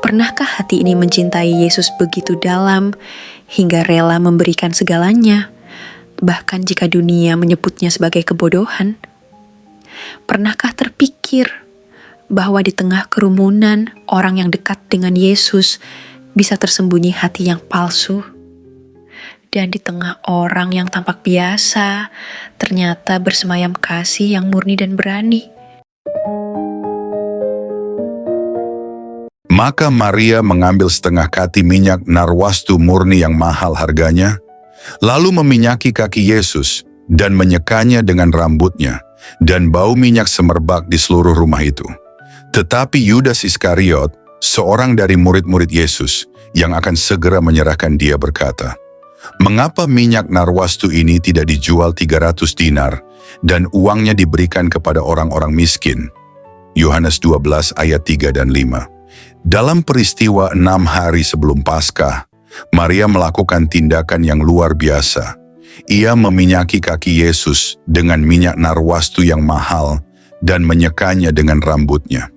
Pernahkah hati ini mencintai Yesus begitu dalam hingga rela memberikan segalanya, bahkan jika dunia menyebutnya sebagai kebodohan? Pernahkah terpikir bahwa di tengah kerumunan orang yang dekat dengan Yesus bisa tersembunyi hati yang palsu? Dan di tengah orang yang tampak biasa, ternyata bersemayam kasih yang murni dan berani. Maka Maria mengambil setengah kati minyak narwastu murni yang mahal harganya, lalu meminyaki kaki Yesus dan menyekanya dengan rambutnya, dan bau minyak semerbak di seluruh rumah itu. Tetapi Yudas Iskariot, seorang dari murid-murid Yesus yang akan segera menyerahkan dia, berkata, "Mengapa minyak narwastu ini tidak dijual 300 dinar dan uangnya diberikan kepada orang-orang miskin?" Yohanes 12 ayat 3 dan 5. Dalam peristiwa 6 hari sebelum Paskah, Maria melakukan tindakan yang luar biasa. Ia meminyaki kaki Yesus dengan minyak narwastu yang mahal dan menyekanya dengan rambutnya.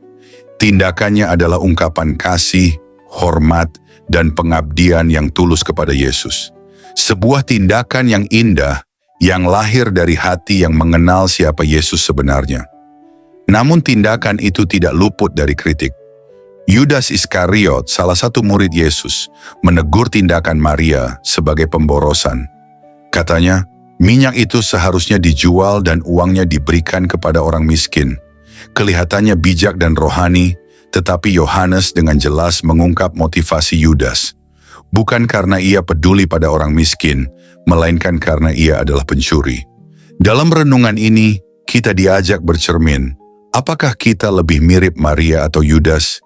Tindakannya adalah ungkapan kasih, hormat, dan pengabdian yang tulus kepada Yesus. Sebuah tindakan yang indah yang lahir dari hati yang mengenal siapa Yesus sebenarnya. Namun tindakan itu tidak luput dari kritik. Yudas Iskariot, salah satu murid Yesus, menegur tindakan Maria sebagai pemborosan. Katanya, minyak itu seharusnya dijual dan uangnya diberikan kepada orang miskin. Kelihatannya bijak dan rohani, tetapi Yohanes dengan jelas mengungkap motivasi Yudas. Bukan karena ia peduli pada orang miskin, melainkan karena ia adalah pencuri. Dalam renungan ini, kita diajak bercermin. Apakah kita lebih mirip Maria atau Yudas?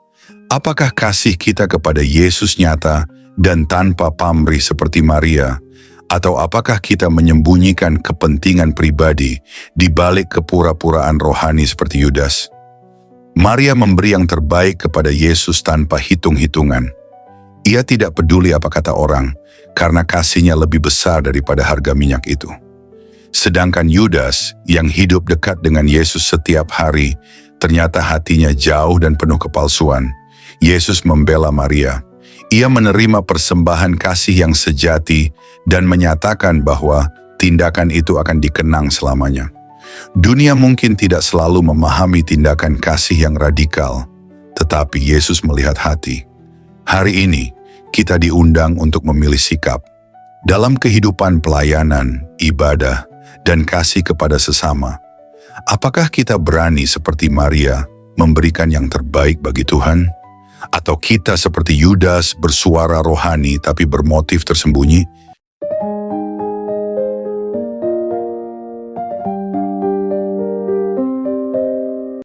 Apakah kasih kita kepada Yesus nyata dan tanpa pamrih seperti Maria? Atau apakah kita menyembunyikan kepentingan pribadi di balik kepura-puraan rohani seperti Yudas? Maria memberi yang terbaik kepada Yesus tanpa hitung-hitungan. Ia tidak peduli apa kata orang, karena kasihnya lebih besar daripada harga minyak itu. Sedangkan Yudas, yang hidup dekat dengan Yesus setiap hari, ternyata hatinya jauh dan penuh kepalsuan. Yesus membela Maria. Ia menerima persembahan kasih yang sejati dan menyatakan bahwa tindakan itu akan dikenang selamanya. Dunia mungkin tidak selalu memahami tindakan kasih yang radikal, tetapi Yesus melihat hati. Hari ini, kita diundang untuk memilih sikap. Dalam kehidupan pelayanan, ibadah, dan kasih kepada sesama, apakah kita berani seperti Maria memberikan yang terbaik bagi Tuhan? Atau kita seperti Yudas bersuara rohani tapi bermotif tersembunyi?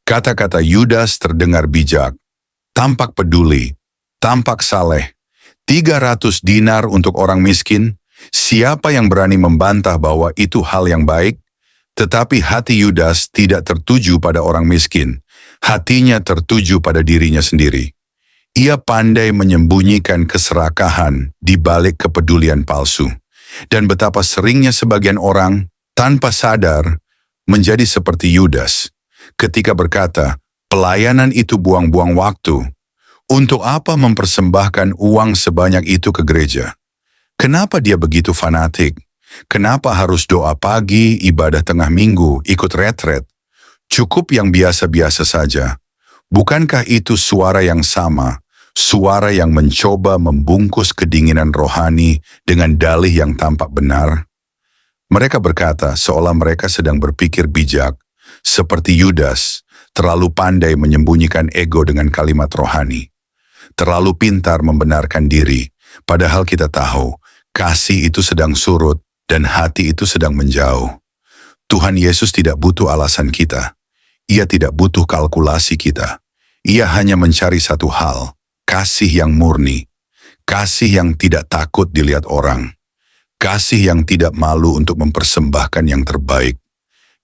Kata-kata Yudas terdengar bijak, tampak peduli, tampak saleh. 300 dinar untuk orang miskin, siapa yang berani membantah bahwa itu hal yang baik? Tetapi hati Yudas tidak tertuju pada orang miskin, hatinya tertuju pada dirinya sendiri. Ia pandai menyembunyikan keserakahan di balik kepedulian palsu. Dan betapa seringnya sebagian orang tanpa sadar menjadi seperti Yudas ketika berkata, pelayanan itu buang-buang waktu. Untuk apa mempersembahkan uang sebanyak itu ke gereja? Kenapa dia begitu fanatik? Kenapa harus doa pagi, ibadah tengah minggu, ikut retret? Cukup yang biasa-biasa saja. Bukankah itu suara yang sama, suara yang mencoba membungkus kedinginan rohani dengan dalih yang tampak benar? Mereka berkata seolah mereka sedang berpikir bijak, seperti Yudas, terlalu pandai menyembunyikan ego dengan kalimat rohani. Terlalu pintar membenarkan diri, padahal kita tahu, kasih itu sedang surut dan hati itu sedang menjauh. Tuhan Yesus tidak butuh alasan kita. Ia tidak butuh kalkulasi kita. Ia hanya mencari satu hal, kasih yang murni, kasih yang tidak takut dilihat orang, kasih yang tidak malu untuk mempersembahkan yang terbaik,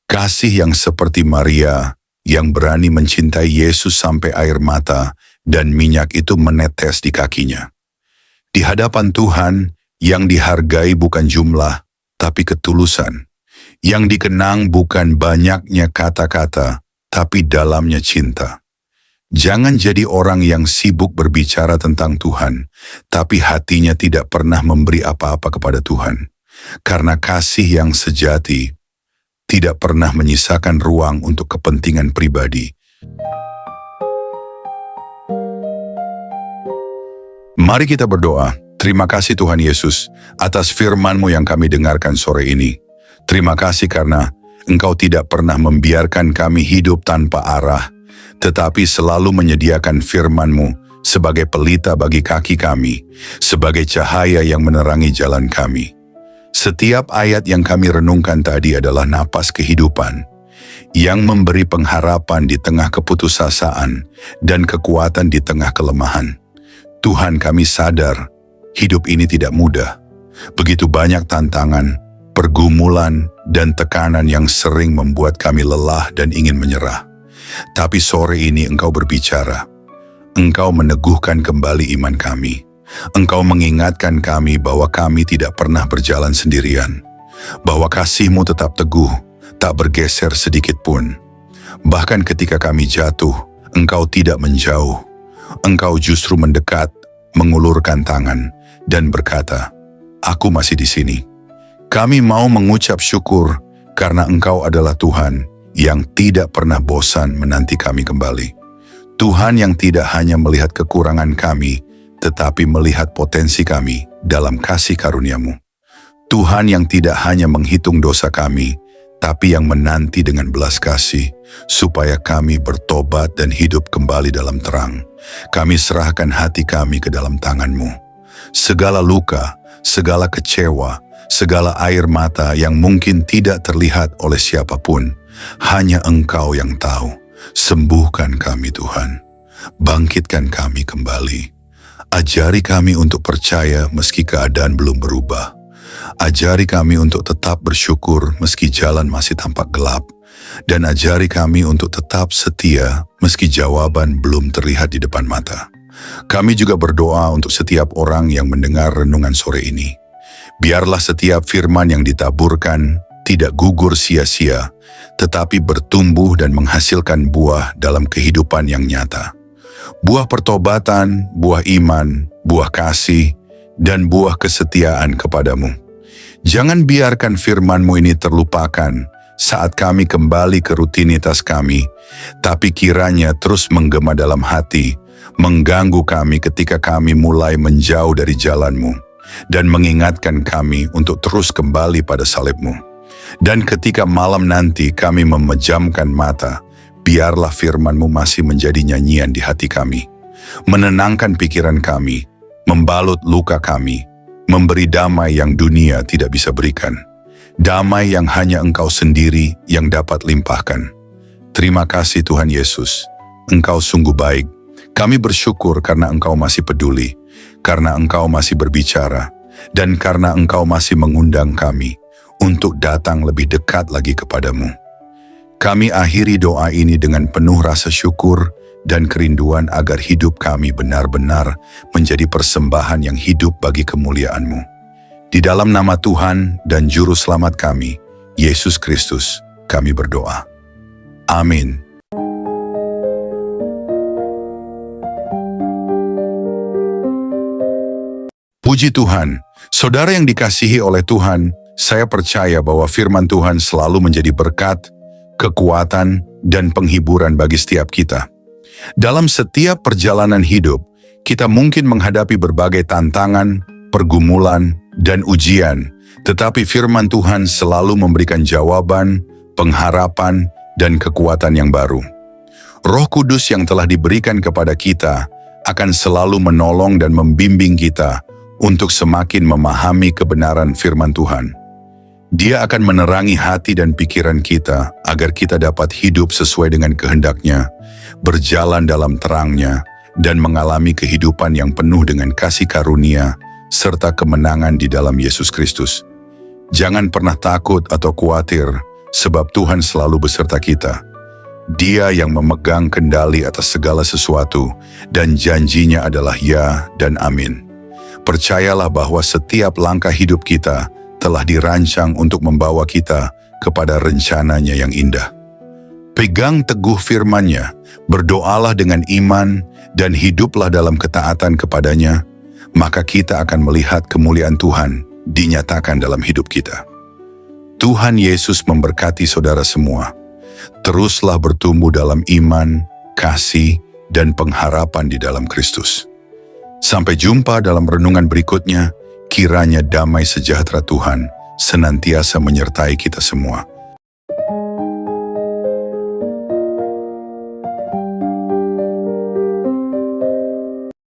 kasih yang seperti Maria, yang berani mencintai Yesus sampai air mata dan minyak itu menetes di kakinya. Di hadapan Tuhan, yang dihargai bukan jumlah, tapi ketulusan. Yang dikenang bukan banyaknya kata-kata, tapi dalamnya cinta. Jangan jadi orang yang sibuk berbicara tentang Tuhan, tapi hatinya tidak pernah memberi apa-apa kepada Tuhan. Karena kasih yang sejati tidak pernah menyisakan ruang untuk kepentingan pribadi. Mari kita berdoa. Terima kasih Tuhan Yesus atas firman-Mu yang kami dengarkan sore ini. Terima kasih karena Engkau tidak pernah membiarkan kami hidup tanpa arah, tetapi selalu menyediakan firman-Mu sebagai pelita bagi kaki kami, sebagai cahaya yang menerangi jalan kami. Setiap ayat yang kami renungkan tadi adalah napas kehidupan, yang memberi pengharapan di tengah keputusasaan dan kekuatan di tengah kelemahan. Tuhan, kami sadar hidup ini tidak mudah. Begitu banyak tantangan, pergumulan, dan tekanan yang sering membuat kami lelah dan ingin menyerah. Tapi sore ini Engkau berbicara. Engkau meneguhkan kembali iman kami. Engkau mengingatkan kami bahwa kami tidak pernah berjalan sendirian. Bahwa kasih-Mu tetap teguh, tak bergeser sedikit pun. Bahkan ketika kami jatuh, Engkau tidak menjauh. Engkau justru mendekat, mengulurkan tangan, dan berkata, "Aku masih di sini." Kami mau mengucap syukur karena Engkau adalah Tuhan yang tidak pernah bosan menanti kami kembali. Tuhan yang tidak hanya melihat kekurangan kami, tetapi melihat potensi kami dalam kasih karunia-Mu. Tuhan yang tidak hanya menghitung dosa kami, tapi yang menanti dengan belas kasih, supaya kami bertobat dan hidup kembali dalam terang. Kami serahkan hati kami ke dalam tangan-Mu. Segala luka, segala kecewa, segala air mata yang mungkin tidak terlihat oleh siapapun, hanya Engkau yang tahu. Sembuhkan kami Tuhan, bangkitkan kami kembali. Ajari kami untuk percaya meski keadaan belum berubah. Ajari kami untuk tetap bersyukur meski jalan masih tampak gelap. Dan ajari kami untuk tetap setia meski jawaban belum terlihat di depan mata. Kami juga berdoa untuk setiap orang yang mendengar renungan sore ini. Biarlah setiap firman yang ditaburkan tidak gugur sia-sia, tetapi bertumbuh dan menghasilkan buah dalam kehidupan yang nyata. Buah pertobatan, buah iman, buah kasih, dan buah kesetiaan kepadamu. Jangan biarkan firman-Mu ini terlupakan saat kami kembali ke rutinitas kami, tapi kiranya terus menggema dalam hati, mengganggu kami ketika kami mulai menjauh dari jalan-Mu, dan mengingatkan kami untuk terus kembali pada salib-Mu. Dan ketika malam nanti kami memejamkan mata, biarlah firman-Mu masih menjadi nyanyian di hati kami, menenangkan pikiran kami, membalut luka kami, memberi damai yang dunia tidak bisa berikan. Damai yang hanya Engkau sendiri yang dapat limpahkan. Terima kasih Tuhan Yesus, Engkau sungguh baik. Kami bersyukur karena Engkau masih peduli, karena Engkau masih berbicara, dan karena Engkau masih mengundang kami untuk datang lebih dekat lagi kepadamu. Kami akhiri doa ini dengan penuh rasa syukur dan kerinduan agar hidup kami benar-benar menjadi persembahan yang hidup bagi kemuliaan-Mu. Di dalam nama Tuhan dan Juru Selamat kami, Yesus Kristus, kami berdoa. Amin. Puji Tuhan, saudara yang dikasihi oleh Tuhan, saya percaya bahwa firman Tuhan selalu menjadi berkat, kekuatan, dan penghiburan bagi setiap kita. Dalam setiap perjalanan hidup, kita mungkin menghadapi berbagai tantangan, pergumulan, dan ujian, tetapi firman Tuhan selalu memberikan jawaban, pengharapan, dan kekuatan yang baru. Roh Kudus yang telah diberikan kepada kita akan selalu menolong dan membimbing kita untuk semakin memahami kebenaran firman Tuhan. Dia akan menerangi hati dan pikiran kita agar kita dapat hidup sesuai dengan kehendak-Nya, berjalan dalam terang-Nya, dan mengalami kehidupan yang penuh dengan kasih karunia serta kemenangan di dalam Yesus Kristus. Jangan pernah takut atau khawatir, sebab Tuhan selalu beserta kita. Dia yang memegang kendali atas segala sesuatu, dan janjinya adalah ya dan amin. Percayalah bahwa setiap langkah hidup kita telah dirancang untuk membawa kita kepada rencananya yang indah. Pegang teguh firman-Nya, berdoalah dengan iman, dan hiduplah dalam ketaatan kepadanya, maka kita akan melihat kemuliaan Tuhan dinyatakan dalam hidup kita. Tuhan Yesus memberkati saudara semua. Teruslah bertumbuh dalam iman, kasih, dan pengharapan di dalam Kristus. Sampai jumpa dalam renungan berikutnya, kiranya damai sejahtera Tuhan senantiasa menyertai kita semua.